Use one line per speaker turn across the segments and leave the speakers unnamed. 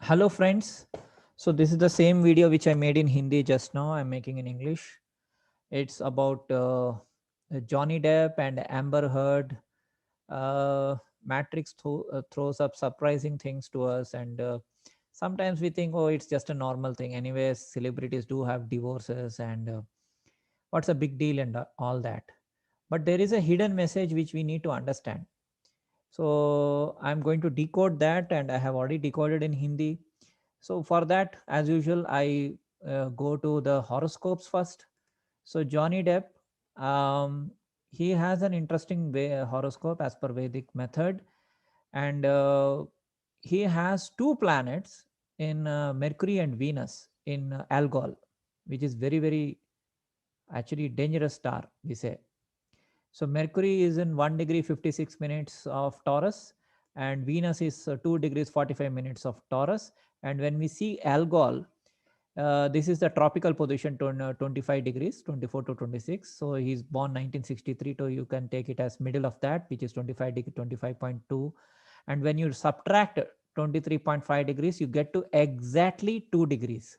Hello friends. So this is the same video which I made in Hindi just now. I'm making in English. It's about Johnny Depp and Amber Heard. Matrix throws up surprising things to us, and sometimes we think, oh, it's just a normal thing. Anyways, celebrities do have divorces, and what's a big deal and all that. But there is a hidden message which we need to understand. So I'm going to decode that, and I have already decoded in Hindi. So for that, as usual, I go to the horoscopes first. So Johnny Depp, um, he has an interesting horoscope as per Vedic method, and he has two planets in Mercury and Venus in Algol, which is very actually dangerous star, we say. So Mercury is in 1 degree 56 minutes of Taurus, and Venus is 2 degrees 45 minutes of Taurus. And when we see Algol, this is the tropical position to 25 degrees 24 to 26. So he's born 1963, so you can take it as middle of that, which is 25 degree 25.2. And when you subtract 23.5 degrees, you get to exactly 2 degrees.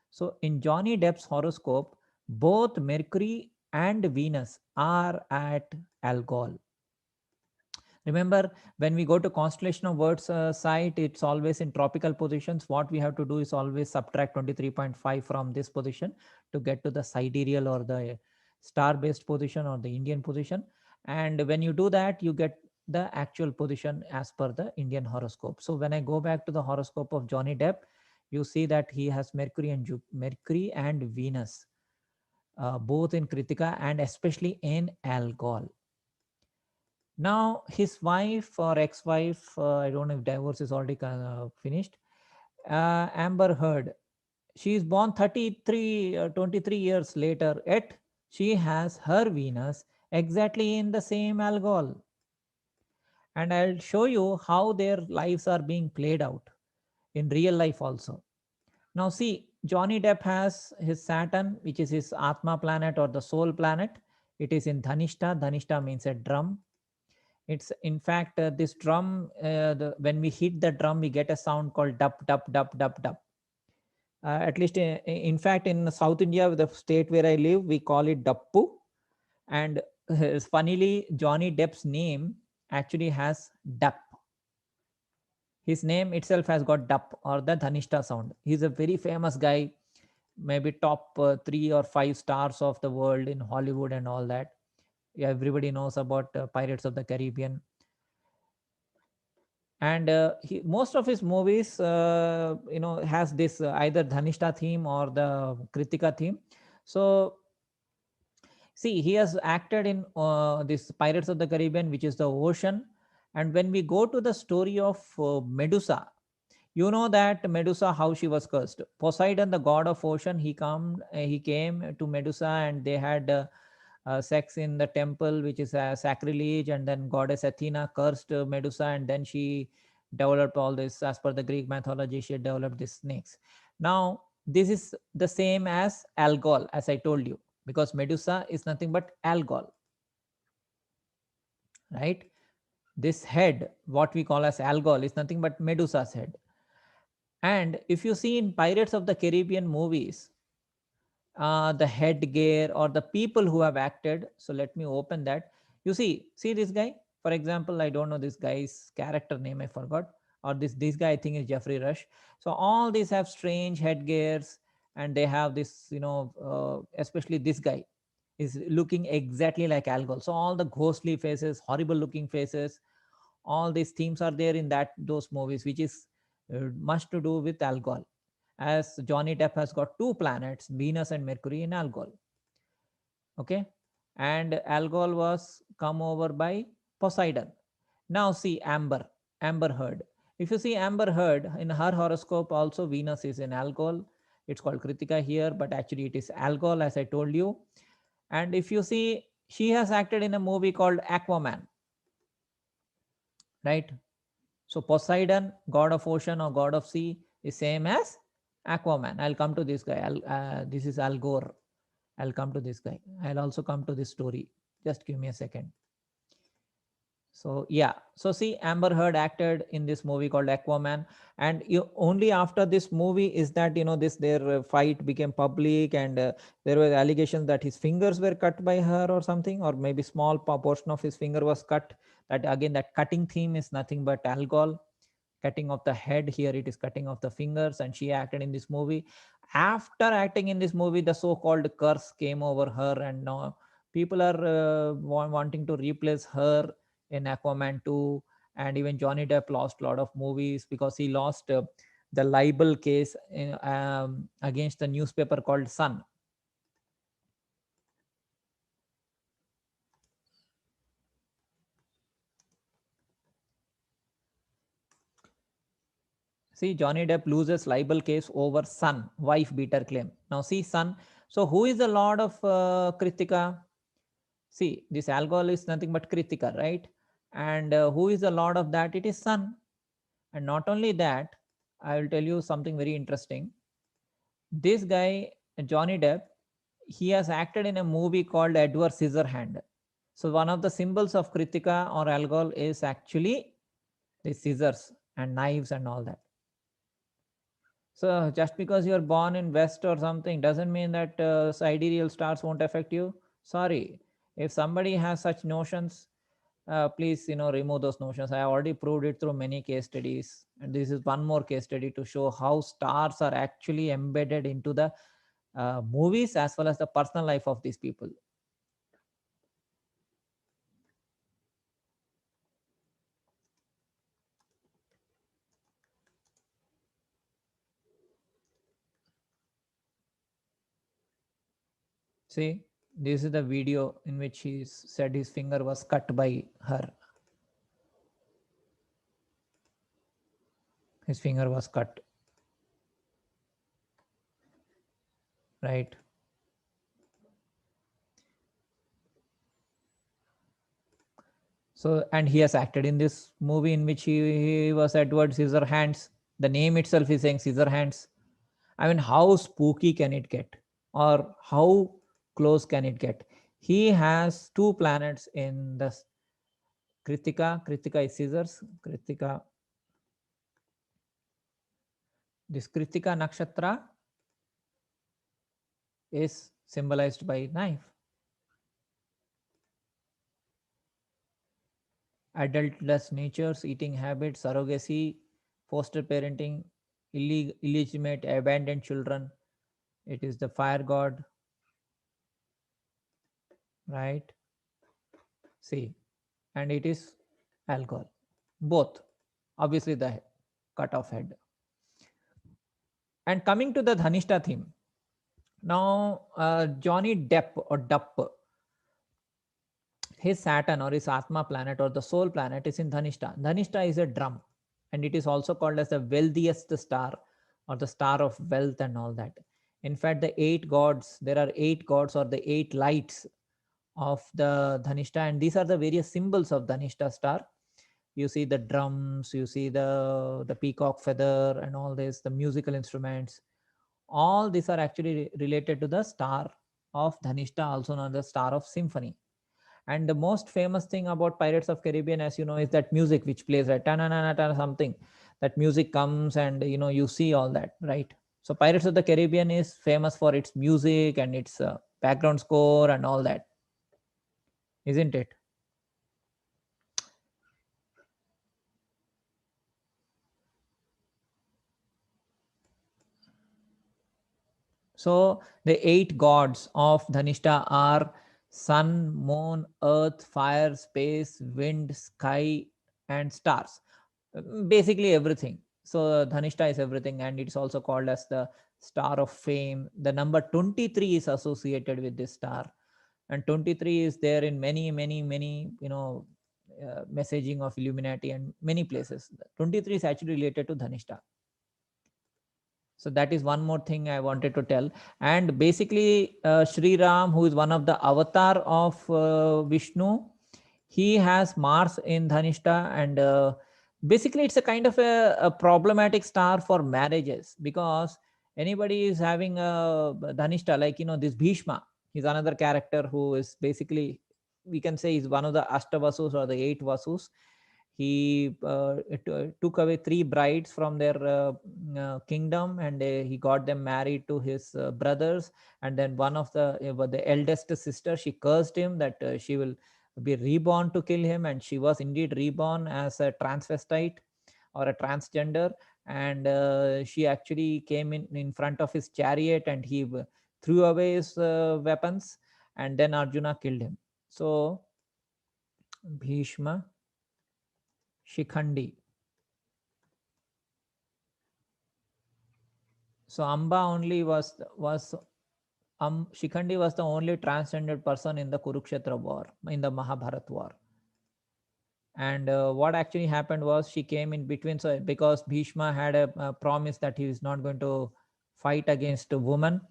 So in Johnny Depp's horoscope, both Mercury and Venus are at Algol. Remember, when we go to constellation of words site, it's always in tropical positions. What we have to do is always subtract 23.5 from this position to get to the sidereal or the star-based position or the Indian position. And when you do that, you get the actual position as per the Indian horoscope. So when I go back to the horoscope of Johnny Depp, you see that he has Mercury and Venus, both in Kritika and especially in Algol. Now, his wife or ex-wife, I don't know if divorce is already finished, Amber Heard. She is born 23 years later, yet she has her Venus exactly in the same Algol. And I'll show you how their lives are being played out in real life also. Now, see, Johnny Depp has his Saturn, which is his Atma planet or the soul planet. It is in Dhanishta. Dhanishta means a drum. It's in fact this drum. When we hit the drum, we get a sound called dup dup dup dup dup. At least, in fact, in South India, the state where I live, we call it dappu. And funnily, Johnny Depp's name actually has dup. His name itself has got dup or the Dhanishta sound. He's a very famous guy, maybe top 3 or 5 stars of the world in Hollywood and all that. Yeah, everybody knows about Pirates of the Caribbean. And most of his movies has this either Dhanishta theme or the Kritika theme. So see, he has acted in this Pirates of the Caribbean, which is the ocean. And when we go to the story of Medusa, you know that Medusa, how she was cursed. Poseidon, the god of ocean, he came to Medusa, and they had sex in the temple, which is a sacrilege. And then goddess Athena cursed Medusa, and then she developed all this. As per the Greek mythology, she developed these snakes. Now, this is the same as Algol, as I told you, because Medusa is nothing but Algol, right? This head, what we call as Algol, is nothing but Medusa's head. And if you see in Pirates of the Caribbean movies, the headgear or the people who have acted. So let me open that. You see this guy. For example, I don't know this guy's character name. I forgot. Or this guy, I think, is Jeffrey Rush. So all these have strange headgears, and they have this. Especially this guy is looking exactly like Algol. So all the ghostly faces, horrible looking faces, all these themes are there in those movies, which is much to do with Algol, as Johnny Depp has got two planets, Venus and Mercury, in Algol. Okay, and Algol was come over by Poseidon. Now see Amber Heard. If you see Amber Heard in her horoscope, also Venus is in Algol. It's called Kritika here, but actually it is Algol, as I told you. And if you see, she has acted in a movie called Aquaman, right? So Poseidon, god of ocean or god of sea, is same as Aquaman. I'll come to this guy. This is Al Gore. I'll come to this guy. I'll also come to this story. Just give me a second. So yeah, so see, Amber Heard acted in this movie called Aquaman, and you only after this movie is that this their fight became public, and there were allegations that his fingers were cut by her or something, or maybe small portion of his finger was cut. That again, that cutting theme is nothing but alcohol. Cutting of the head, here it is cutting of the fingers, and she acted in this movie. After acting in this movie, the so-called curse came over her, and now people are wanting to replace her in Aquaman 2. And even Johnny Depp lost a lot of movies because he lost the libel case against the newspaper called Sun. See, Johnny Depp loses libel case over Sun, wife beater claim. Now, see, Sun. So, who is the lord of Kritika? See, this alcohol is nothing but Kritika, right? And who is the lord of that? It is Sun. And not only that, I will tell you something very interesting. This guy, Johnny Depp, he has acted in a movie called Edward Scissorhand. So, one of the symbols of Kritika or alcohol is actually the scissors and knives and all that. So just because you're born in West or something doesn't mean that sidereal stars won't affect you. Sorry, if somebody has such notions, please remove those notions. I have already proved it through many case studies, and this is one more case study to show how stars are actually embedded into the movies as well as the personal life of these people. See, this is the video in which he said his finger was cut by her. His finger was cut, right? So, and he has acted in this movie in which he was Edward Scissorhands. The name itself is saying Scissorhands. I mean, how spooky can it get? Or how close can it get? He has two planets in the Kritika. Kritika is scissors. Kritika. This Kritika Nakshatra is symbolized by knife. Adultless natures, eating habits, surrogacy, foster parenting, illegitimate, abandoned children. It is the fire god, right? See, and it is alcohol. Both, obviously, the cut off head. And coming to the Dhanishta theme, now Johnny Depp or Dupp, his Saturn or his Atma planet or the soul planet is in Dhanishta. Dhanishta is a drum, and it is also called as the wealthiest star or the star of wealth and all that. In fact, the eight gods, there are eight gods or the eight lights of the Dhanishta, and these are the various symbols of Dhanishta star. You see the drums, you see the peacock feather and all this, the musical instruments. All these are actually related to the star of Dhanishta, also known as the star of symphony. And the most famous thing about Pirates of Caribbean, as you know, is that music which plays, right? Ta-na-na-na-ta something. That music comes and you see all that, right? So Pirates of the Caribbean is famous for its music and its background score and all that, isn't it? So the eight gods of Dhanishta are sun, moon, earth, fire, space, wind, sky, and stars. Basically everything. So Dhanishta is everything, and it's also called as the star of fame. The number 23 is associated with this star, and 23 is there in many messaging of Illuminati and many places. 23 is actually related to Dhanishta. So that is one more thing I wanted to tell. And basically, Sri Ram, who is one of the avatar of Vishnu, he has Mars in Dhanishta, and basically it's a kind of a problematic star for marriages, because anybody is having a Dhanishta, like this Bhishma, he's another character who is basically we can say he's one of the Ashtavasus or the eight Vasus. He took away three brides from their kingdom, and he got them married to his brothers. And then one of the eldest sister, she cursed him that she will be reborn to kill him, and she was indeed reborn as a transvestite or a transgender. And she actually came in front of his chariot, and he threw away his weapons, and then Arjuna killed him. So Bhishma, Shikhandi. So Amba only was Shikhandi was the only transgendered person in the Kurukshetra war, in the Mahabharat war. And what actually happened was she came in between. So because Bhishma had a promise that he is not going to fight against a woman.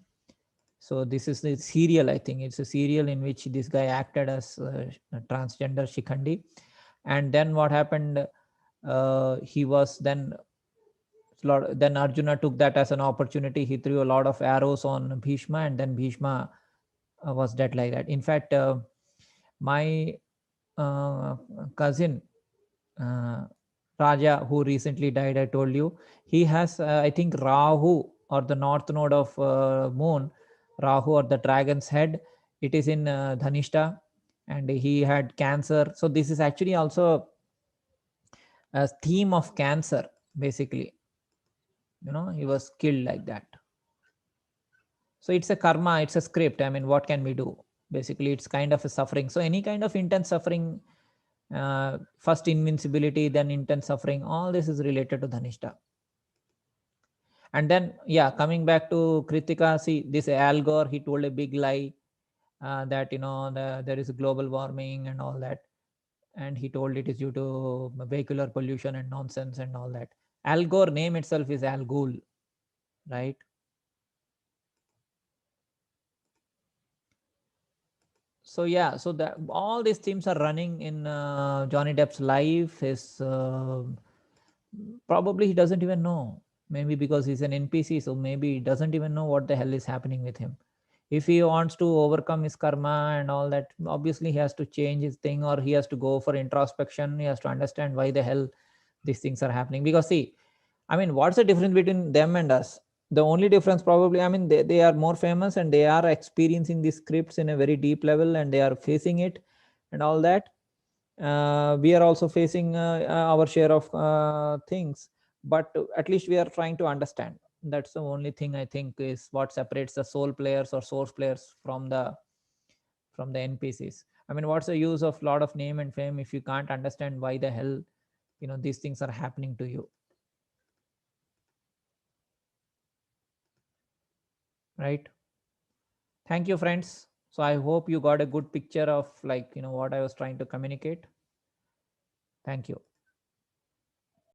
So this is the serial. I think it's a serial in which this guy acted as a transgender Shikhandi. And then what happened? He was then Arjuna took that as an opportunity. He threw a lot of arrows on Bhishma, and then Bhishma was dead like that. In fact, my uh, cousin uh, Raja, who recently died, I told you, he has, I think, Rahu, or the north node of moon, Rahu, or the dragon's head. It is in Dhanishta, and he had cancer. So this is actually also a theme of cancer, basically. He was killed like that. So it's a karma, it's a script. I mean, what can we do? Basically, it's kind of a suffering. So any kind of intense suffering, first invincibility, then intense suffering, all this is related to Dhanishta. And then, yeah, coming back to Kritika, see, this Al Gore, he told a big lie that, there is a global warming and all that. And he told it is due to vehicular pollution and nonsense and all that. Al Gore name itself is Al Ghul, right? So yeah, so that all these themes are running in Johnny Depp's life. His probably he doesn't even know. Maybe because he's an NPC, so maybe he doesn't even know what the hell is happening with him. If he wants to overcome his karma and all that, obviously he has to change his thing, or he has to go for introspection. He has to understand why the hell these things are happening. Because see, I mean, what's the difference between them and us? The only difference probably, I mean, they are more famous, and they are experiencing these scripts in a very deep level, and they are facing it and all that. We are also facing our share of things, but at least we are trying to understand. That's the only thing I think is what separates the soul players or source players from the NPCs. I mean, what's the use of lot of name and fame if you can't understand why the hell these things are happening to you, right? Thank you, friends. So I hope you got a good picture of what I was trying to communicate. Thank you.